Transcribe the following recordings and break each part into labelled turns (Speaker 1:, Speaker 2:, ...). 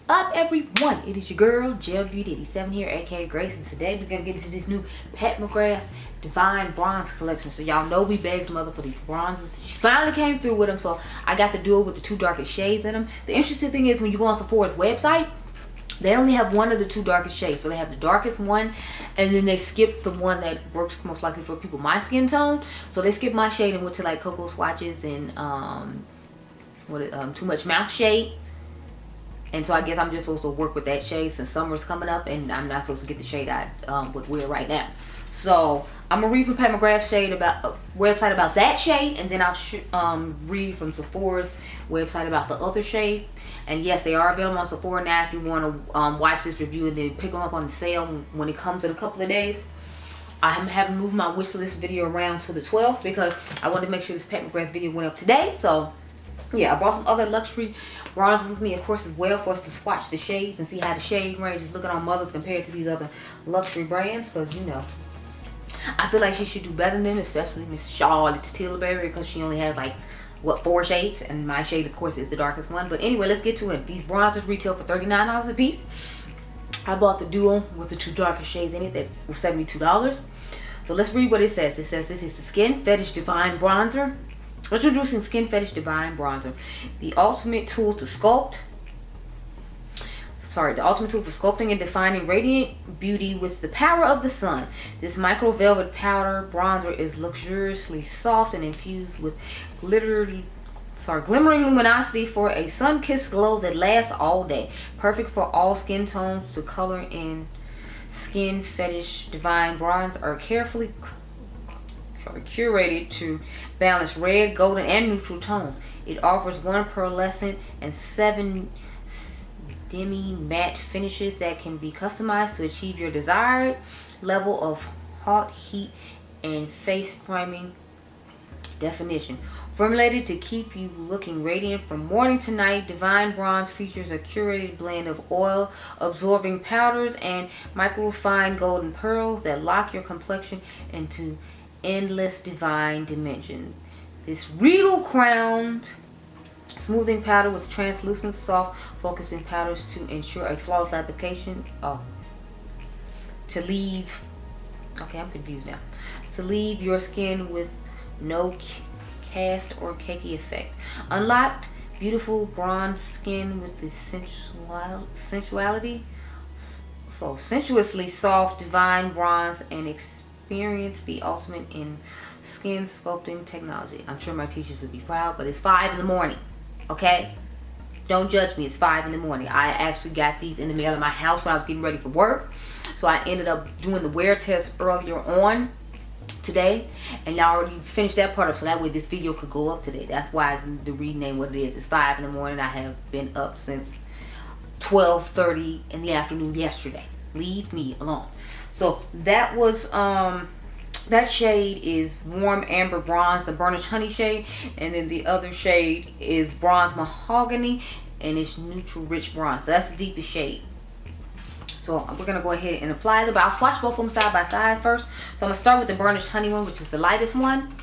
Speaker 1: up, everyone? It is your girl Beauty 87 here, aka Grace, and today we're gonna get into this new Pat McGrath Divine Bronze collection. So y'all know we begged mother for these bronzes. She finally came through with them, so I got to do it with the two darkest shades in them. The interesting thing is when you go on Sephora's website, they only have one of the two darkest shades. So they have the darkest one, and then they skip the one that works most likely for people my skin tone. So they skipped my shade and went to like Cocoa Swatches and Too Much Mouth shade. And so I guess I'm just supposed to work with that shade since summer's coming up, and I'm not supposed to get the shade I would wear right now. So I'm gonna read from Pat McGrath's shade about website about that shade, and then I'll read from Sephora's website about the other shade. And yes, they are available on Sephora now if you want to watch this review and then pick them up on the sale when it comes in a couple of days. I haven't moved my wish list video around to the 12th because I wanted to make sure this Pat McGrath video went up today. So yeah, I brought some other luxury bronzers with me, of course, as well, for us to swatch the shades and see how the shade range is looking on mothers compared to these other luxury brands. Because, you know, I feel like she should do better than them, especially Miss Charlotte Tilbury, because she only has like, what, 4 shades? And my shade, of course, is the darkest one. But anyway, let's get to it. These bronzers retail for $39 a piece. I bought the duo with the two darkest shades in it that was $72. So let's read what it says. It says this is the Skin Fetish Divine Bronzer. Introducing Skin Fetish Divine Bronzer, the ultimate tool to sculpt. The ultimate tool for sculpting and defining radiant beauty with the power of the sun. This micro velvet powder bronzer is luxuriously soft and infused with glimmering luminosity for a sun-kissed glow that lasts all day. Perfect for all skin tones to color in. Skin Fetish Divine Bronze are carefully curated to balance red, golden, and neutral tones. It offers 1 pearlescent and 7 demi matte finishes that can be customized to achieve your desired level of hot, heat, and face priming definition. Formulated to keep you looking radiant from morning to night, Divine Bronze features a curated blend of oil absorbing powders and microfine golden pearls that lock your complexion into endless divine dimension. This regal crowned smoothing powder with translucent soft focusing powders to ensure a flawless application. I'm confused now. To leave your skin with no cast or cakey effect. Unlocked beautiful bronze skin with the sensuality, so sensuously soft divine bronze, and experience the ultimate in skin sculpting technology. I'm sure my teachers would be proud, but it's 5 in the morning, okay? Don't judge me. It's 5 in the morning. I actually got these in the mail at my house when I was getting ready for work, so I ended up doing the wear test earlier on today, and I already finished that part up, so that way this video could go up today. That's why the rename what it is. It's 5 in the morning. I have been up since 12:30 in the afternoon yesterday. Leave me alone. So that was that shade is Warm Amber Bronze, the Burnished Honey shade, and then the other shade is Bronze Mahogany, and it's Neutral Rich Bronze. So that's the deepest shade. So we're gonna go ahead and apply them, but I'll swatch both of them side by side first. So I'm gonna start with the Burnished Honey one, which is the lightest one,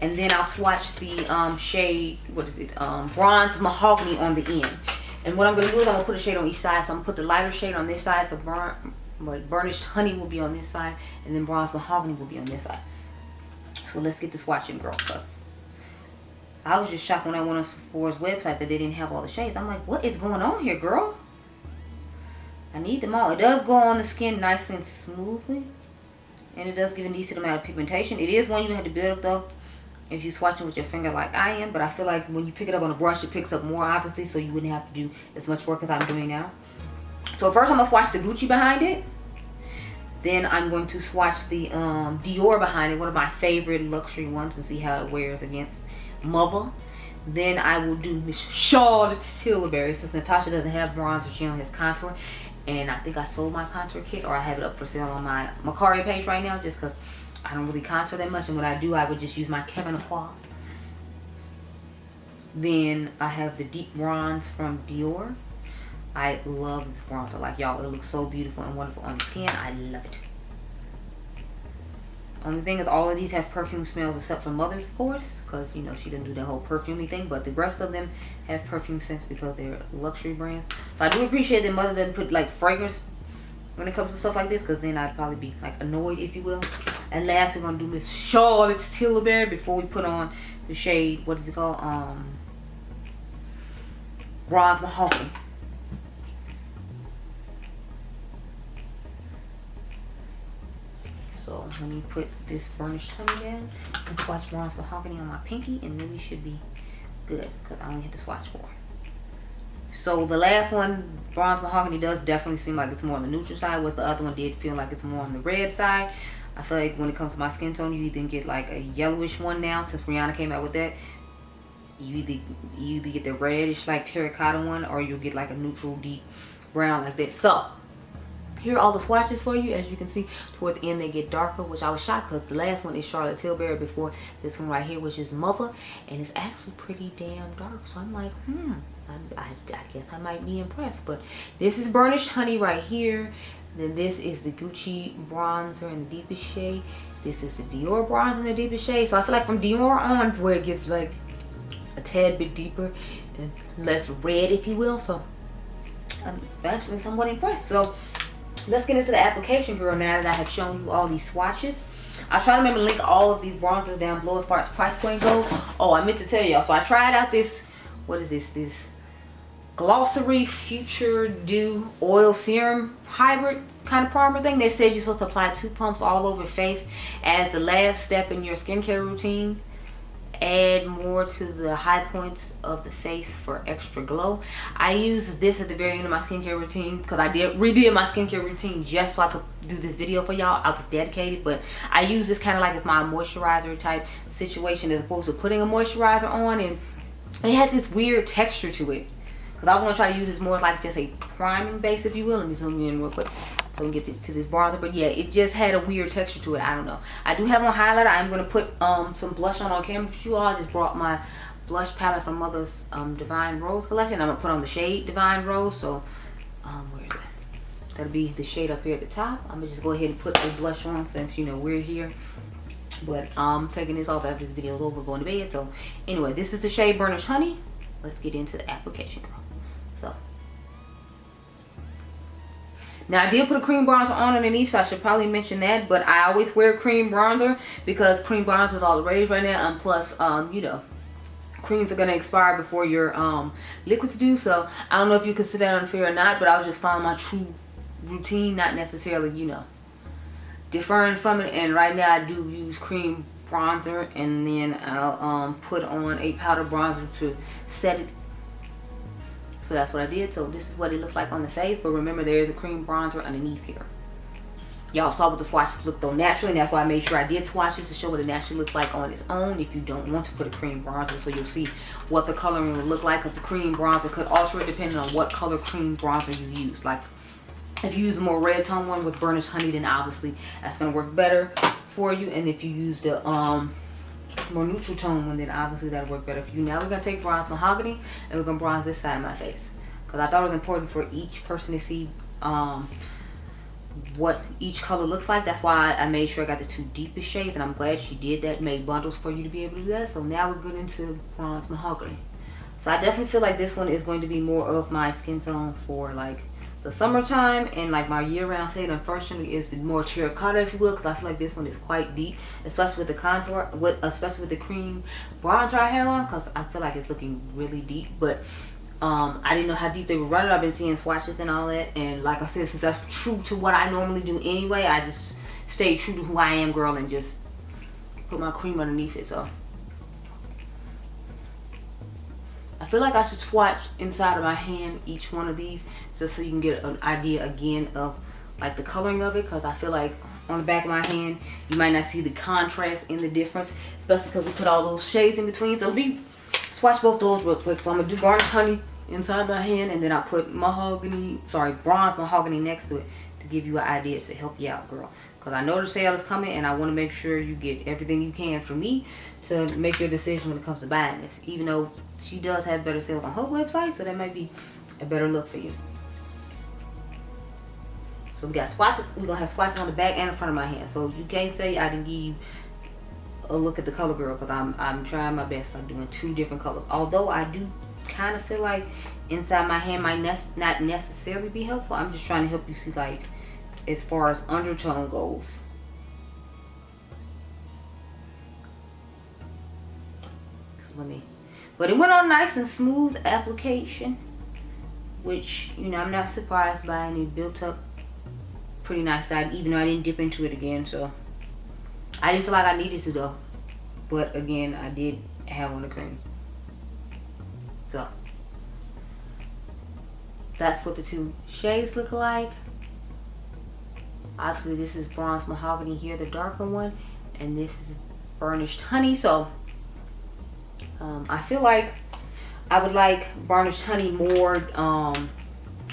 Speaker 1: and then I'll swatch the shade, what is it, Bronze Mahogany on the end. And what I'm gonna do is I'm gonna put a shade on each side. So I'm gonna put the lighter shade on this side, so Burnished Honey will be on this side, and then Bronze Mahogany will be on this side. So let's get the swatching, girl, because I was just shocked when I went on Sephora's website that they didn't have all the shades. I'm like, what is going on here, girl? I need them all. It does go on the skin nice and smoothly, and it does give a decent amount of pigmentation. It is one you have to build up though if you're swatching with your finger like I am, but I feel like when you pick it up on a brush, it picks up more obviously, so you wouldn't have to do as much work as I'm doing now. So first I'm gonna swatch the Gucci behind it. Then I'm going to swatch the Dior behind it, one of my favorite luxury ones, and see how it wears against Mother. Then I will do Miss Charlotte Tilbury, since Natasha doesn't have bronzer, she only has contour. And I think I sold my contour kit, or I have it up for sale on my Macao page right now, just because I don't really contour that much, and when I do, I would just use my Kevin Aqua. Then I have the Deep Bronze from Dior. I love this bronzer. Like, y'all, it looks so beautiful and wonderful on the skin. I love it. Only thing is all of these have perfume smells except for Mother's, of course, because, you know, she didn't do the whole perfumey thing. But the rest of them have perfume scents because they're luxury brands. So I do appreciate that Mother doesn't put like fragrance when it comes to stuff like this, because then I'd probably be like annoyed, if you will. And last, we're going to do Miss Charlotte's Tilbury before we put on the shade, what is it called? Bronze Mahogany. So let me put this burnished honey down and swatch Bronze Mahogany on my pinky, and then we should be good, because I only had to swatch 4. So the last one, Bronze Mahogany, does definitely seem like it's more on the neutral side, whereas the other one did feel like it's more on the red side. I feel like when it comes to my skin tone, you either get like a yellowish one now, since Rihanna came out with that. You either get the reddish like terracotta one, or you'll get like a neutral deep brown like that. So here are all the swatches for you. As you can see, toward the end they get darker, which I was shocked, because the last one is Charlotte Tilbury before this one right here, which is Mother, and it's actually pretty damn dark. So I'm like, I guess I might be impressed. But this is burnished honey right here. Then this is the Gucci bronzer in the deepest shade. This is the Dior bronzer in the deepest shade. So I feel like from Dior on is where it gets like a tad bit deeper and less red, if you will. So I'm actually somewhat impressed. So let's get into the application, girl, now that I have shown you all these swatches. I'll try to remember to link all of these bronzers down below as far as price point goes. Oh, I meant to tell y'all. So I tried out this, what is this? This Glossary Future Dew Oil Serum Hybrid kind of primer thing. They said you're supposed to apply 2 pumps all over your face as the last step in your skincare routine. Add more to the high points of the face for extra glow. I used this at the very end of my skincare routine because I redid my skincare routine just so I could do this video for y'all. I was dedicated, but I use this kind of like it's my moisturizer type situation as opposed to putting a moisturizer on, and it had this weird texture to it. Because I was going to try to use this more like just a priming base, if you will. Let me zoom you in real quick so we can get this to this bronzer. But yeah, it just had a weird texture to it. I don't know. I do have on highlighter. I'm going to put some blush on camera for you all. I just brought my blush palette from Mother's Divine Rose collection. I'm going to put on the shade Divine Rose. So, where is that? That'll be the shade up here at the top. I'm going to just go ahead and put the blush on since, you know, we're here. But I'm taking this off after this video is over, going to bed. So, anyway, this is the shade Burnished Honey. Let's get into the application, girl. So now I did put a cream bronzer on underneath, so I should probably mention that. But I always wear cream bronzer because cream bronzer is all the rage right now, and plus you know, creams are gonna expire before your liquids do. So I don't know if you consider that unfair or not, but I was just following my true routine, not necessarily, you know, different from it. And right now I do use cream bronzer, and then I'll put on a powder bronzer to set it. So that's what I did. So this is what it looks like on the face. But remember, there is a cream bronzer underneath here. Y'all saw what the swatches looked though naturally, and that's why I made sure I did swatches to show what it naturally looks like on its own if you don't want to put a cream bronzer. So you'll see what the coloring will look like, because the cream bronzer could alter it depending on what color cream bronzer you use. Like if you use a more red tone one with Burnished Honey, then obviously that's going to work better for you. And if you use the more neutral tone one, then obviously that'll work better for you. Now we're going to take Bronze Mahogany and we're going to bronze this side of my face, because I thought it was important for each person to see what each color looks like. That's why I made sure I got the 2 deepest shades, and I'm glad she did that, made bundles for you to be able to do that. So now we're going into Bronze Mahogany. So I definitely feel like this one is going to be more of my skin tone for like the summertime and like my year-round shade. Unfortunately, is more terracotta, if you will, because I feel like this one is quite deep, especially with the contour, especially with the cream bronzer I have on, because I feel like it's looking really deep. But I didn't know how deep they were running. I've been seeing swatches and all that, and like I said, since that's true to what I normally do anyway, I just stayed true to who I am, girl, and just put my cream underneath it. So I feel like I should swatch inside of my hand each one of these, just so you can get an idea again of like the coloring of it, because I feel like on the back of my hand you might not see the contrast in the difference, especially because we put all those shades in between. So let me swatch both those real quick. So I'm gonna do Burnished Honey inside my hand, and then I'll put Bronze Mahogany next to it to give you an idea, to help you out, girl, because I know the sale is coming and I want to make sure you get everything you can from me to make your decision when it comes to buying this, even though she does have better sales on her website, so that might be a better look for you. So So we got swatches. We're gonna have swatches on the back and the front of my hand. So you can't say I didn't give you a look at the color, girl, because I'm trying my best by doing 2 different colors. Although I do kind of feel like inside my hand might not necessarily be helpful. I'm just trying to help you see, like, as far as undertone goes. So but it went on nice and smooth application, which, you know, I'm not surprised by, and it built up pretty nice side, even though I didn't dip into it again. So I didn't feel like I needed to though, but again, I did have on the cream. So that's what the 2 shades look like. Obviously this is Bronze Mahogany here, the darker one, and this is Burnished Honey. So I feel like I would like Burnished Honey more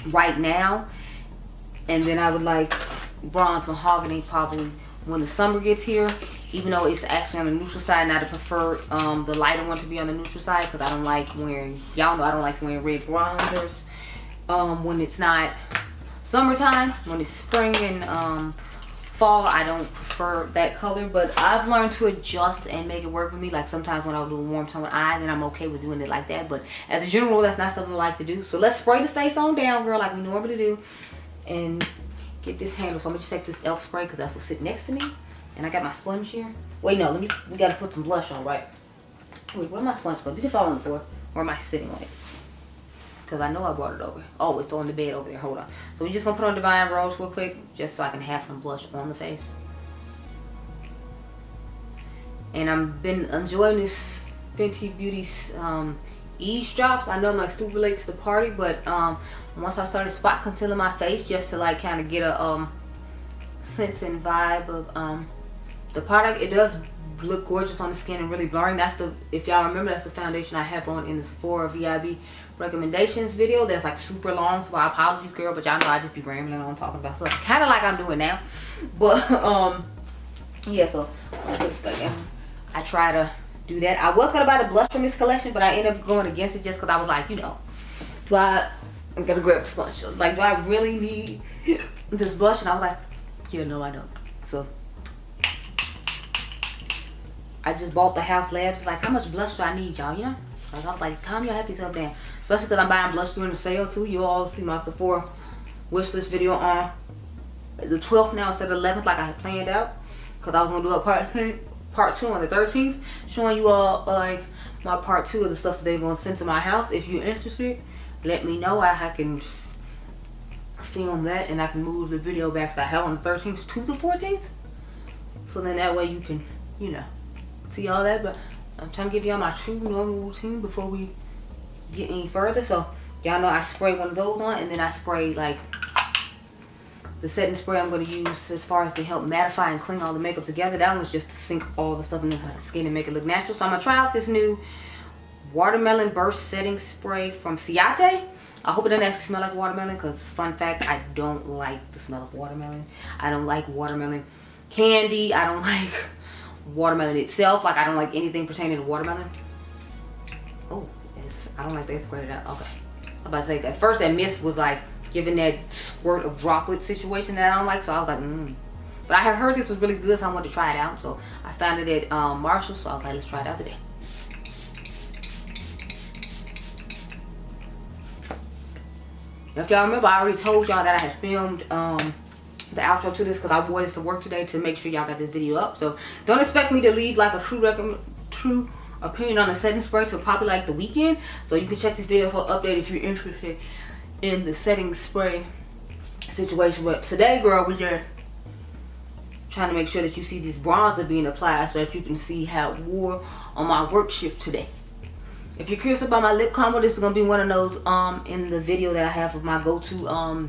Speaker 1: right now, and then I would like Bronze Mahogany probably when the summer gets here, even though it's actually on the neutral side, and I prefer the lighter one to be on the neutral side, because I don't like wearing, y'all know I don't like wearing red bronzers when it's not summertime. When it's spring and fall, I don't prefer that color, but I've learned to adjust and make it work with me. Like sometimes when I do a warm tone eye, then I'm okay with doing it like that, but as a general rule, that's not something I like to do. So let's spray the face on down, girl, like we normally do, and get this handle. So I'm gonna just take this e.l.f. spray because that's what's sitting next to me, and I got my sponge here. Wait, no, we gotta put some blush on, right? Wait, where's my sponge go? Did it fall on the floor, or am I sitting on it? Because I know I brought it over. Oh, it's on the bed over there. Hold on. So we're just gonna put on Divine Rose real quick, just so I can have some blush on the face. And I've been enjoying this Fenty Beauty's eavesdrops. I know I'm like stupid late to the party, but once I started spot concealing my face, just to like kind of get a sense and vibe of the product, it does look gorgeous on the skin and really blurring. That's the, if y'all remember, that's the foundation I have on in the Sephora VIB recommendations video. That's like super long, so my apologies, girl, but y'all know I just be rambling on talking about stuff, kind of like I'm doing now. But yeah, so I try to do that. I was gonna buy the blush from this collection, but I ended up going against it just because I was like, you know, I'm gonna grab the sponge. Like, do I really need this blush? And I was like, yeah, no, I don't. So I just bought the House Labs. Like, how much blush do I need, y'all? You know, I was like, calm your happy self down. Especially because I'm buying blush during the sale too. You all see my Sephora wishlist video on the 12th now instead of 11th, like I had planned out, because I was gonna do a part 2 on the 13th, showing you all like my part 2 of the stuff that they're gonna send to my house. If you're interested, let me know. I can film that, and I can move the video back that I have on the 13th to the 14th. So then that way you can, you know, see all that. But I'm trying to give y'all my true normal routine before we get any further. So y'all know I spray one of those on, and then I spray like the setting spray I'm going to use as far as to help mattify and cling all the makeup together. That one's just to sink all the stuff in the skin and make it look natural. So I'm going to try out this new Watermelon Burst Setting Spray from Ciate. I hope it doesn't actually smell like watermelon, because fun fact, I don't like the smell of watermelon. I don't like watermelon candy. I don't like watermelon itself. Like, I don't like anything pertaining to watermelon. Oh, I don't like that squirted out. Okay. I'm about to say, at first that mist was like giving that squirt of droplet situation that I don't like, so I was like, But I had heard this was really good, so I wanted to try it out. So I found it at Marshall, so I was like, let's try it out today. If y'all remember, I already told y'all that I had filmed the outro to this, because I wore this to work today to make sure y'all got this video up. So don't expect me to leave like a true opinion on the setting spray till probably like the weekend. So you can check this video for an update if you're interested in the setting spray situation. But today, girl, we're just trying to make sure that you see this bronzer being applied so that you can see how it wore on my work shift today. If you're curious about my lip combo, this is gonna be one of those in the video that I have of my go-to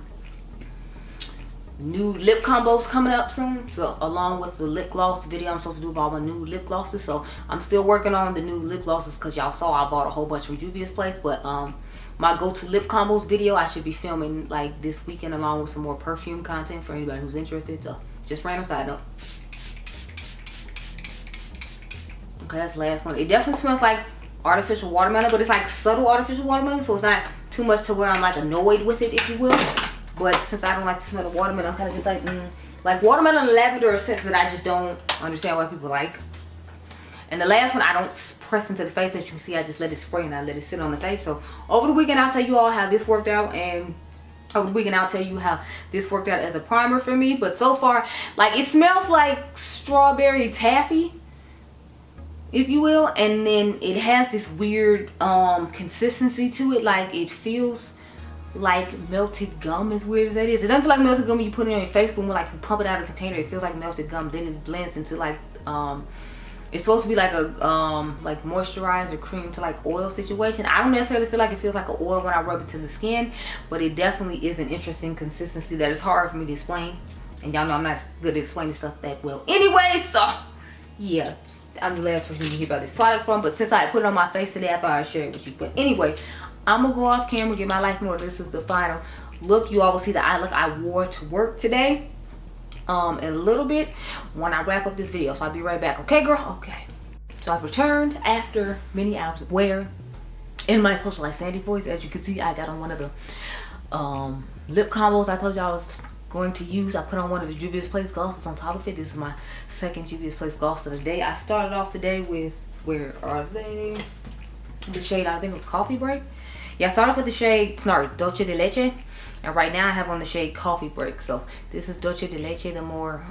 Speaker 1: new lip combos coming up soon. So along with the lip gloss video I'm supposed to do about my new lip glosses. So I'm still working on the new lip glosses, because y'all saw I bought a whole bunch from Juvia's place. But my go-to lip combos video I should be filming like this weekend, along with some more perfume content for anybody who's interested. So just random side note. Okay, that's the last one. It definitely smells like artificial watermelon, but it's like subtle artificial watermelon, so it's not too much to where I'm like annoyed with it, if you will. But since I don't like the smell of watermelon, I'm kind of just like watermelon and lavender are scents that I just don't understand why people like. And the last one, I don't press into the face. As you can see, I just let it spray and I let it sit on the face. So over the weekend, I'll tell you all how this worked out, and over the weekend I'll tell you how this worked out as a primer for me. But so far, like, it smells like strawberry taffy, if you will, and then it has this weird consistency to it. Like, it feels like melted gum, as weird as that is. It doesn't feel like melted gum when you put it on your face, but when like you pump it out of the container, it feels like melted gum. Then it blends into like it's supposed to be like a like moisturizer cream to like oil situation. I don't necessarily feel like it feels like an oil when I rub it to the skin, but it definitely is an interesting consistency that is hard for me to explain. And y'all know I'm not good at explaining stuff that well anyway, so yeah, I'm the last person to hear about this product from. But since I put it on my face today, I thought I'd share it with you. But anyway, I'm gonna go off camera, get my life in order. This is the final look. You all will see the eye look I wore to work today in a little bit when I wrap up this video. So I'll be right back. Okay, girl? Okay. So I've returned after many hours of wear in my socialite Sandy voice. As you can see, I got on one of the lip combos I told you I was going to use. I put on one of the Juvia's Place glosses on top of it. This is my second Juvia's Place gloss of the day. I started off the day with, where are they? The shade, I think it was Coffee Break. Yeah, I started off with the shade Dulce de Leche, and right now I have on the shade Coffee Break. So this is Dulce de Leche, the more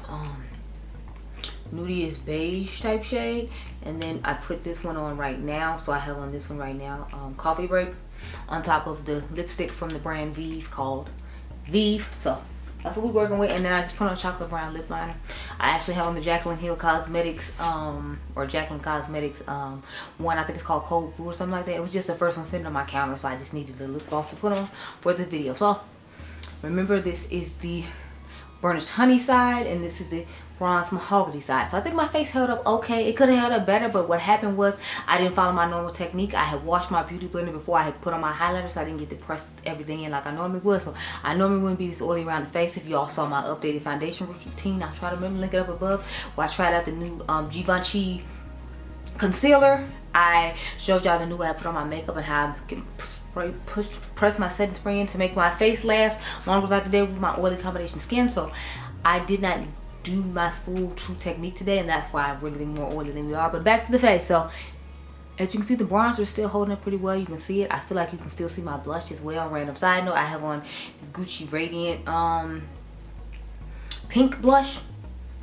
Speaker 1: nudiest beige type shade, and then I put this one on right now. So I have on this one right now, Coffee Break, on top of the lipstick from the brand Vive called Vive. So that's what we're working with. And then I just put on chocolate brown lip liner. I actually have on the Jaclyn Hill Cosmetics or Jaclyn Cosmetics one, I think it's called Cold Brew or something like that. It was just the first one sitting on my counter, so I just needed the lip gloss to put on for this video. So remember, this is the burnished honey side and this is the bronze mahogany side. So I think my face held up okay. It could have held up better, but what happened was I didn't follow my normal technique. I had washed my beauty blender before I had put on my highlighter, so I didn't get to press everything in like I normally would. So I normally wouldn't be this oily around the face. If you all saw my updated foundation routine, I'll try to remember, link it up above, where I tried out the new Diypansy concealer. I showed y'all the new way I put on my makeup and how I can press my setting spray in to make my face last longer throughout the day with my oily combination skin. So I did not do my full true technique today, and that's why we're looking more oily than we are. But back to the face. So as you can see, the bronzer is still holding up pretty well. You can see it. I feel like you can still see my blush as well. Random side note, I have on Gucci Radiant pink blush.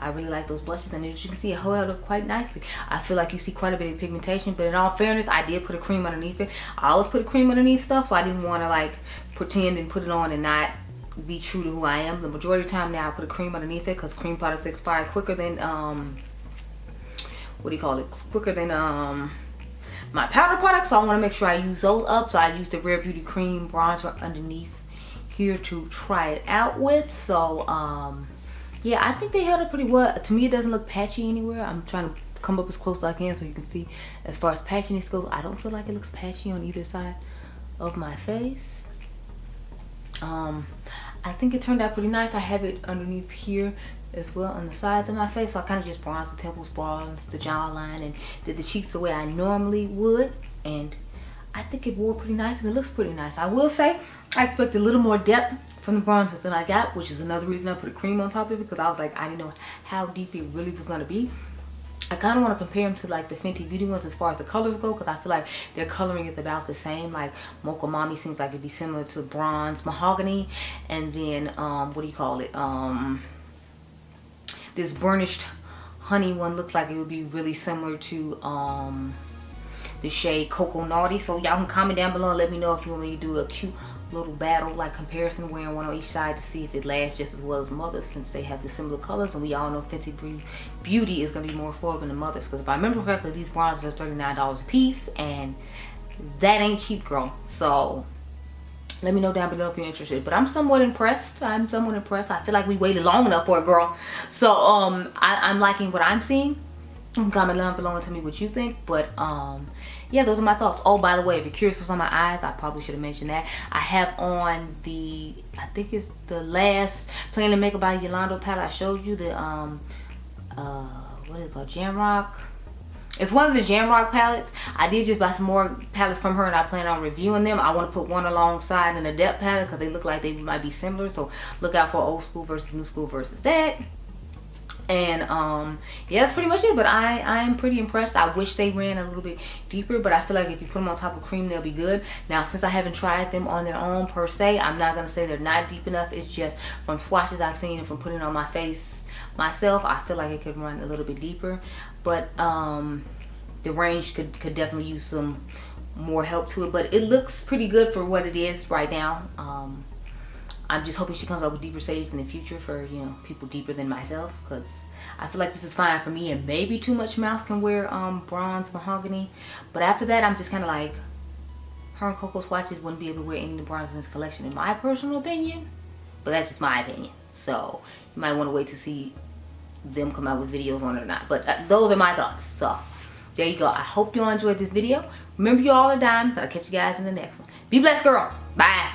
Speaker 1: I really like those blushes, and as you can see, it held up quite nicely. I feel like you see quite a bit of pigmentation, but in all fairness, I did put a cream underneath it. I always put a cream underneath stuff, so I didn't want to like pretend and put it on and not be true to who I am. The majority of the time now I put a cream underneath it, because cream products expire quicker than quicker than my powder products. So I want to make sure I use those up. So I used the Rare Beauty cream bronzer underneath here to try it out with. So yeah, I think they held up pretty well. To me, it doesn't look patchy anywhere. I'm trying to come up as close as I can so you can see. As far as patchiness goes, I don't feel like it looks patchy on either side of my face. I think it turned out pretty nice. I have it underneath here as well on the sides of my face. So I kind of just bronzed the temples, bronzed the jawline, and did the cheeks the way I normally would. And I think it wore pretty nice, and it looks pretty nice. I will say I expect a little more depth from the bronzers than I got, which is another reason I put a cream on top of it, because I was like, I didn't know how deep it really was going to be. I kind of want to compare them to like the Fenty Beauty ones as far as the colors go, because I feel like their coloring is about the same. Like Mocha Mommy seems like it'd be similar to bronze mahogany, and then what do you call it, this burnished honey one looks like it would be really similar to the shade Cocoa Naughty. So y'all can comment down below and let me know if you want me to do a cute little battle like comparison, wearing one on each side to see if it lasts just as well as Mother's, since they have the similar colors. And we all know Fenty Beauty is going to be more affordable than Mother's, because if I remember correctly, these bronzers are $39 a piece, and that ain't cheap, girl. So let me know down below if you're interested. But I'm somewhat impressed. I feel like we waited long enough for it, girl. So I'm liking what I'm seeing. You can comment down below and tell me what you think. But yeah, those are my thoughts. Oh, by the way, if you're curious what's on my eyes, I probably should have mentioned that. I have on the, I think it's the last Plain and Makeup by Yolanda palette I showed you. The what is it called? Jamrock It's one of the Jamrock palettes. I did just buy some more palettes from her and I plan on reviewing them. I want to put one alongside an Adept palette because they look like they might be similar. So look out for old school versus new school versus that. And yeah, that's pretty much it. But I am pretty impressed. I wish they ran a little bit deeper, but I feel like if you put them on top of cream, they'll be good. Now, since I haven't tried them on their own per se, I'm not gonna say they're not deep enough. It's just from swatches I've seen and from putting it on my face myself, I feel like it could run a little bit deeper. But the range could definitely use some more help to it. But it looks pretty good for what it is right now. I'm just hoping she comes up with deeper shades in the future for, you know, people deeper than myself, because I feel like this is fine for me, and maybe Too Much Mouth can wear bronze mahogany. But after that, I'm just kind of like, her and Coco swatches wouldn't be able to wear any of the bronze in this collection, in my personal opinion. But that's just my opinion. So you might want to wait to see them come out with videos on it or not. But those are my thoughts. So there you go. I hope you all enjoyed this video. Remember, you all are diamonds. I'll catch you guys in the next one. Be blessed, girl. Bye.